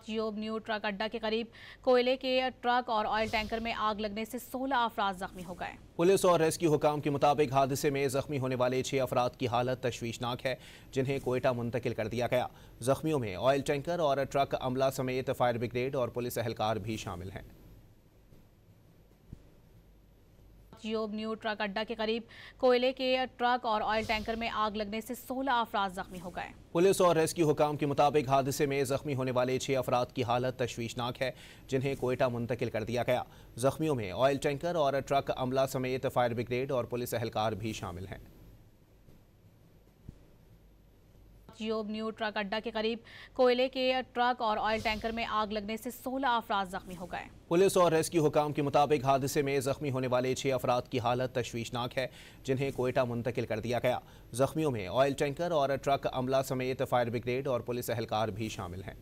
जियोब new truck अड्डा के करीब कोयले के ट्रक और ऑयल टैंकर में आग लगने से 16 अफराद जख्मी हो गए। पुलिस और रेस्क्यू हुकाम के मुताबिक हादसे में जख्मी होने वाले 6 अफराद की हालत तशवीशनाक है, जिन्हें कोयटा मुंतकिल कर दिया गया। जख्मियों में ऑयल टैंकर और ट्रक अमला समेत फायर ब्रिगेड और पुलिस एहलकार भी शामिल हैं। जियोब न्यू ट्रक अड्डा के करीब कोयले के ट्रक और ऑयल टैंकर में आग लगने से 16 अफराद जख्मी हो गए। पुलिस और रेस्क्यू हुकाम के मुताबिक हादसे में जख्मी होने वाले 6 अफराद की हालत तशवीशनाक है, जिन्हें कोयटा मुंतकिल कर दिया गया। जख्मियों में ऑयल टैंकर और ट्रक अमला समेत फायर ब्रिगेड और पुलिस एहलकार भी शामिल हैं। जियोब न्यू ट्रक अड्डा के करीब कोयले के ट्रक और ऑयल टैंकर में आग लगने से 16 अफराद जख्मी हो गए। पुलिस और रेस्क्यू हुकाम के मुताबिक हादसे में जख्मी होने वाले 6 अफराद की हालत तशवीशनाक है, जिन्हें कोयटा मुंतकिल कर दिया गया। जख्मियों में ऑयल टैंकर और ट्रक अमला समेत फायर ब्रिगेड और पुलिस एहलकार भी शामिल हैं।